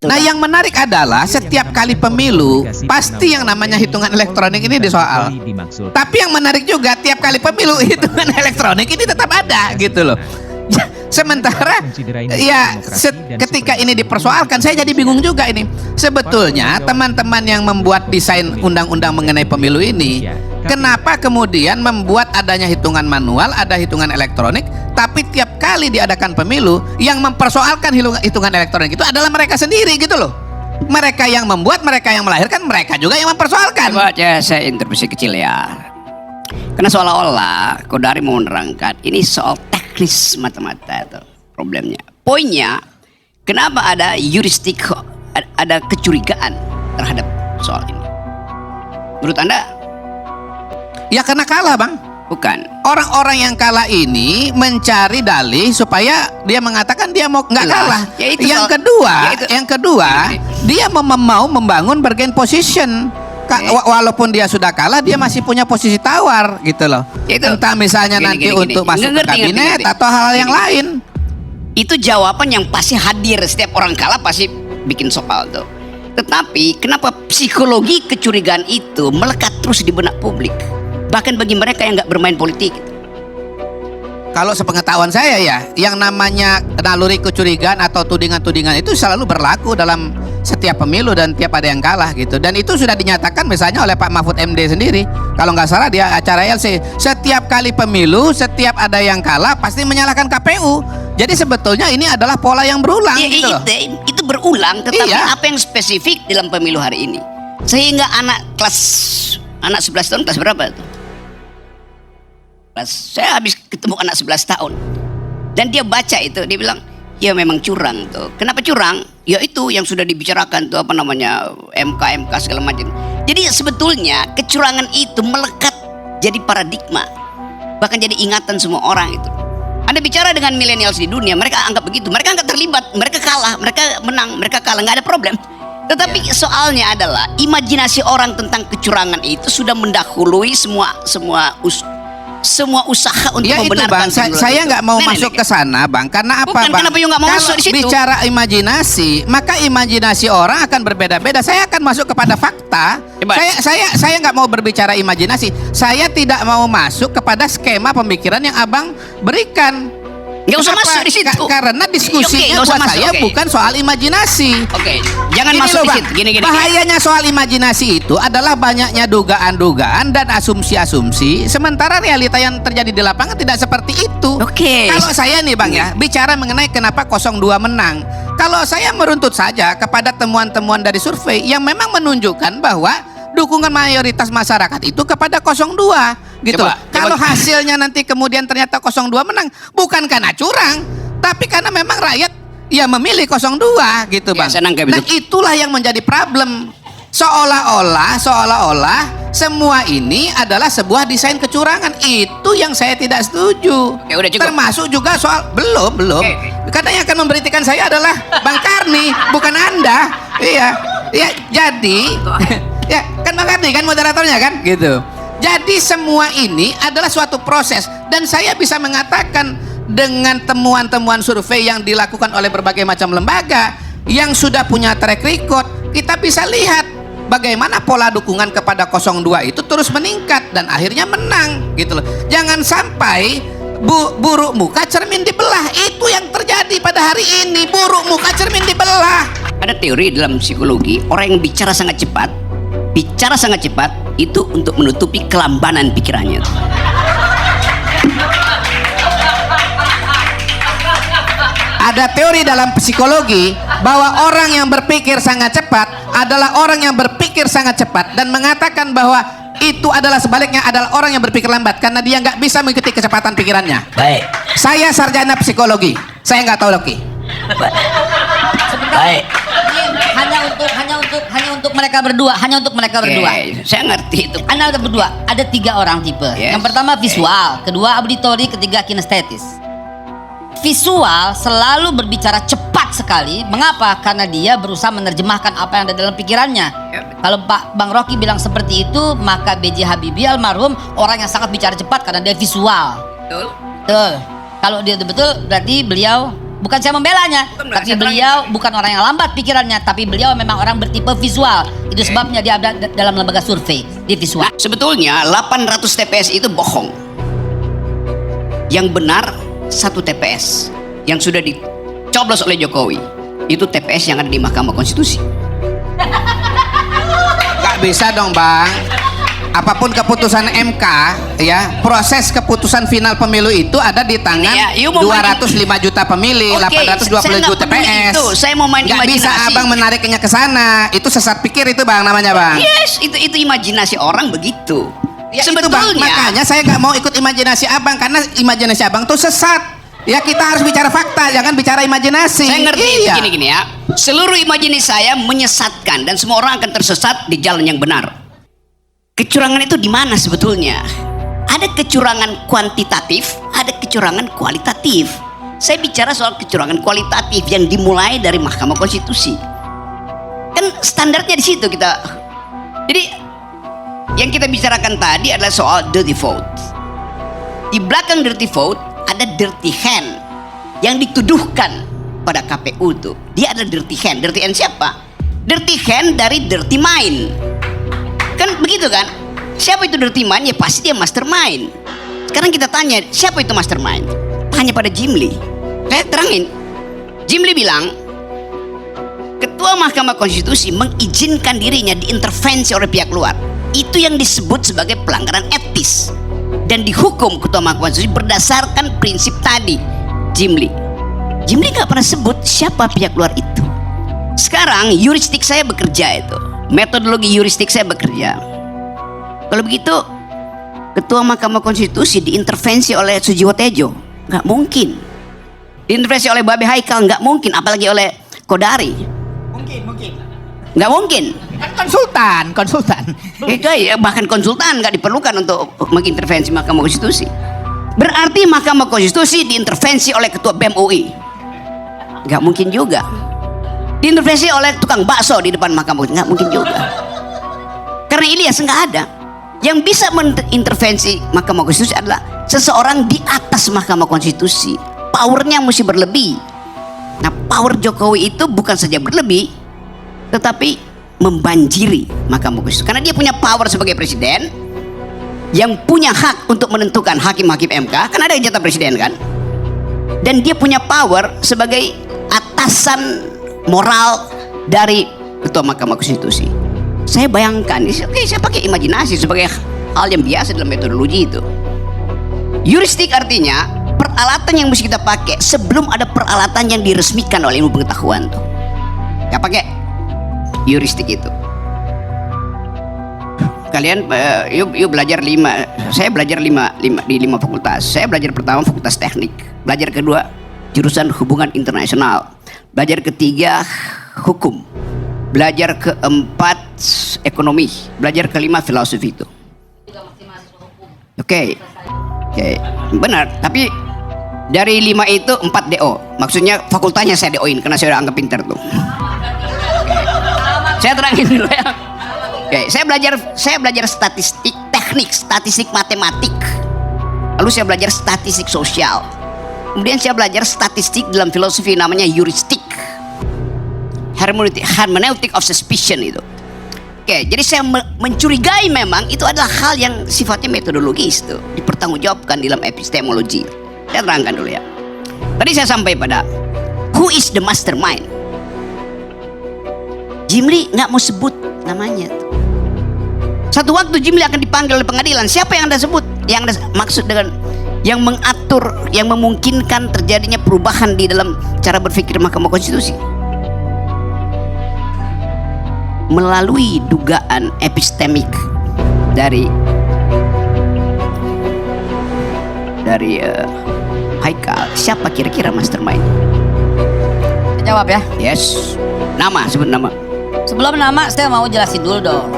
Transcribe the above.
Nah, yang menarik adalah setiap kali pemilu pasti yang namanya hitungan elektronik ini disoal. Tapi yang menarik juga tiap kali pemilu hitungan elektronik ini tetap ada gitu loh. Sementara ya ketika ini dipersoalkan saya jadi bingung juga ini. Sebetulnya teman-teman yang membuat desain undang-undang mengenai pemilu ini, kenapa kemudian membuat adanya hitungan manual, ada hitungan elektronik, tapi tiap kali diadakan pemilu yang mempersoalkan hitungan elektronik itu adalah mereka sendiri gitu loh. Mereka yang membuat, mereka yang melahirkan, mereka juga yang mempersoalkan. Coba saya intervensi kecil ya. Karena seolah-olah Kodari mau menerangkan ini soal teknis mata-mata itu problemnya. Poinnya, kenapa ada jurisdik, ada kecurigaan terhadap soal ini? Menurut Anda? Ya karena kalah, Bang. Bukan. Orang-orang yang kalah ini mencari dalih supaya dia mengatakan dia mau nggak kalah. Ya Yang kedua, dia mau membangun bargain position. Walaupun dia sudah kalah, dia masih punya posisi tawar gitu loh. Entah misalnya nanti untuk masuk ke kabinet atau hal yang lain. Itu jawaban yang pasti hadir. Setiap orang kalah pasti bikin soal tuh. Tetapi kenapa psikologi kecurigaan itu melekat terus di benak publik? Bahkan bagi mereka yang nggak bermain politik. Kalau sepengetahuan saya ya, yang namanya naluri kecurigaan atau tudingan-tudingan itu selalu berlaku dalam setiap pemilu dan tiap ada yang kalah gitu. Dan itu sudah dinyatakan misalnya oleh Pak Mahfud MD sendiri. Kalau nggak salah dia acara LC, setiap kali pemilu, setiap ada yang kalah pasti menyalahkan KPU. Jadi sebetulnya ini adalah pola yang berulang gitu loh. Itu berulang, tetapi iya. Apa yang spesifik dalam pemilu hari ini? Sehingga anak 11 tahun kelas berapa itu? Saya habis ketemu anak 11 tahun dan dia baca itu, dia bilang ya memang curang tuh. Kenapa curang? Ya itu yang sudah dibicarakan tuh apa namanya MK segala macam. Jadi sebetulnya kecurangan itu melekat jadi paradigma, bahkan jadi ingatan semua orang itu. Anda bicara dengan millennials di dunia, mereka anggap begitu, mereka nggak terlibat, mereka kalah, mereka menang, mereka kalah, nggak ada problem. Tetapi soalnya adalah imajinasi orang tentang kecurangan itu sudah mendahului semua usaha untuk ya membenarkan. Itu Bang, saya nggak mau masuk ke sana Bang. Karena apa? Bukan, Bang? Kenapa you nggak mau masuk di situ? Bicara imajinasi, maka imajinasi orang akan berbeda-beda. Saya akan masuk kepada fakta. Saya nggak mau berbicara imajinasi. Saya tidak mau masuk kepada skema pemikiran yang Abang berikan. Nggak usah masuk di situ. Karena diskusinya buat saya bukan soal imajinasi. Jangan masuk di situ. Gini. Bahayanya soal imajinasi itu adalah banyaknya dugaan-dugaan dan asumsi-asumsi, sementara realita yang terjadi di lapangan tidak seperti itu. Kalau saya nih Bang ya, bicara mengenai kenapa 02 menang. Kalau saya meruntut saja kepada temuan-temuan dari survei yang memang menunjukkan bahwa dukungan mayoritas masyarakat itu kepada 02 gitu. Kalau hasilnya nanti kemudian ternyata 02 menang, bukan karena curang, tapi karena memang rakyat ya memilih 02 gitu Bang. Nah itulah yang menjadi problem. Seolah-olah semua ini adalah sebuah desain kecurangan. Itu yang saya tidak setuju. Termasuk juga soal belum. Karena yang akan memberitakan saya adalah Bang Karni, bukan Anda. Iya. Jadi ya kan Bang Karni kan moderatornya kan gitu. Jadi semua ini adalah suatu proses, dan saya bisa mengatakan dengan temuan-temuan survei yang dilakukan oleh berbagai macam lembaga yang sudah punya track record, kita bisa lihat bagaimana pola dukungan kepada 02 itu terus meningkat dan akhirnya menang gitu loh. Jangan sampai buruk muka cermin dibelah. Itu yang terjadi pada hari ini, buruk muka cermin dibelah. Ada teori dalam psikologi, orang yang bicara sangat cepat itu untuk menutupi kelambanan pikirannya. Ada teori dalam psikologi bahwa orang yang berpikir sangat cepat adalah orang yang berpikir sangat cepat, dan mengatakan bahwa itu adalah sebaliknya adalah orang yang berpikir lambat karena dia nggak bisa mengikuti kecepatan pikirannya. Baik. Saya sarjana psikologi, saya nggak tahu lagi. Baik. Hanya untuk mereka berdua, Saya ngerti itu. Anda berdua ada 3 orang tipe. Yang pertama visual, kedua auditori, ketiga kinestetis. Visual selalu berbicara cepat sekali. Mengapa? Karena dia berusaha menerjemahkan apa yang ada dalam pikirannya. Kalau Bang Rocky bilang seperti itu, maka B.J. Habibie almarhum orang yang sangat bicara cepat karena dia visual. Betul. Kalau dia betul berarti beliau Bukan saya membelanya, Bukan, tapi saya beliau bukan orang yang lambat pikirannya, tapi beliau memang orang bertipe visual. Itu sebabnya dia ada dalam lembaga survei di visual. Nah, sebetulnya 800 TPS itu bohong. Yang benar 1 TPS yang sudah dicoblos oleh Jokowi. Itu TPS yang ada di Mahkamah Konstitusi. Gak bisa dong bang. Apapun keputusan MK, ya proses keputusan final pemilu itu ada di tangan Ya, 205 juta pemilih, Oke, 820 saya nggak juta peduli TPS. itu. Saya mau main Nggak bisa imajinasi. abang menariknya ke sana. Itu sesat pikir itu bang namanya bang. Yes, itu imajinasi orang begitu. Ya, itu, bang. Makanya saya nggak mau ikut imajinasi abang karena imajinasi abang tuh sesat. Ya kita harus bicara fakta, jangan bicara imajinasi. Saya ngerti Iya. gini-gini ya. Seluruh imajinasi saya menyesatkan dan semua orang akan tersesat di jalan yang benar. Kecurangan itu di mana sebetulnya? Ada kecurangan kuantitatif, ada kecurangan kualitatif. Saya bicara soal kecurangan kualitatif yang dimulai dari Mahkamah Konstitusi. Kan standarnya di situ kita. Jadi yang kita bicarakan tadi adalah soal dirty vote. Di belakang dirty vote ada dirty hand yang dituduhkan pada KPU tuh. Dia adalah dirty hand. Dirty hand siapa? Dirty hand dari dirty mind. Kan begitu kan? Siapa itu dirty mind? Ya pasti dia mastermind. Sekarang kita tanya, siapa itu mastermind? Tanya pada Jim Lee. Saya terangin. Jim Lee bilang, Ketua Mahkamah Konstitusi mengizinkan dirinya diintervensi oleh pihak luar. Itu yang disebut sebagai pelanggaran etis. Dan dihukum Ketua Mahkamah Konstitusi berdasarkan prinsip tadi. Jim Lee. Jim Lee gak pernah sebut siapa pihak luar itu. Sekarang yuristik saya bekerja itu. Metodologi yuristik saya bekerja. Kalau begitu Ketua Mahkamah Konstitusi diintervensi oleh Sujiwo Tejo, nggak mungkin. Diintervensi oleh Babe Haikal, nggak mungkin. Apalagi oleh Kodari, Mungkin. nggak mungkin. Konsultan. Bahkan konsultan nggak diperlukan untuk mengintervensi Mahkamah Konstitusi. Berarti Mahkamah Konstitusi diintervensi oleh Ketua BEM UI, nggak mungkin juga. Diintervensi oleh tukang bakso di depan Mahkamah Konstitusi, nggak mungkin juga. Karena Ilyas nggak ada. Yang bisa mengintervensi Mahkamah Konstitusi adalah seseorang di atas Mahkamah Konstitusi. Powernya mesti berlebih. Nah, power Jokowi itu bukan saja berlebih, tetapi membanjiri Mahkamah Konstitusi. Karena dia punya power sebagai presiden, yang punya hak untuk menentukan hakim-hakim MK, kan ada jatah presiden kan. Dan dia punya power sebagai atasan moral dari Ketua Mahkamah Konstitusi. Saya bayangkan, saya pakai imajinasi sebagai hal yang biasa dalam metodologi itu. Yuristik artinya peralatan yang mesti kita pakai sebelum ada peralatan yang diresmikan oleh ilmu pengetahuan tuh. Ya pakai yuristik itu. Kalian yuk belajar 5. Saya belajar 5 di 5 fakultas. Saya belajar pertama fakultas teknik, belajar kedua jurusan hubungan internasional, belajar ketiga hukum, belajar keempat ekonomi, belajar kelima filosofi itu. Oke, benar. Tapi dari 5 itu 4 DO. Maksudnya fakultasnya saya DO-in karena saya udah anggap pintar tuh. Saya terangin dulu ya. Oke, saya belajar statistik teknik, statistik matematik. Lalu saya belajar statistik sosial. Kemudian saya belajar statistik dalam filosofi namanya heuristik. Hermeneutic of suspicion itu. Oke, jadi saya mencurigai memang itu adalah hal yang sifatnya metodologis tuh, dipertanggungjawabkan dalam epistemologi. Saya terangkan dulu ya. Tadi saya sampai pada who is the mastermind. Jim Lee nggak mau sebut namanya tuh. Satu waktu Jim Lee akan dipanggil oleh pengadilan. Siapa yang Anda sebut? Yang Anda maksud dengan yang mengatur, yang memungkinkan terjadinya perubahan di dalam cara berpikir Mahkamah Konstitusi melalui dugaan epistemik dari Haikal. Siapa kira-kira mastermind? Jawab ya. Yes. Nama, sebut nama. Sebelum nama saya mau jelasin dulu dong.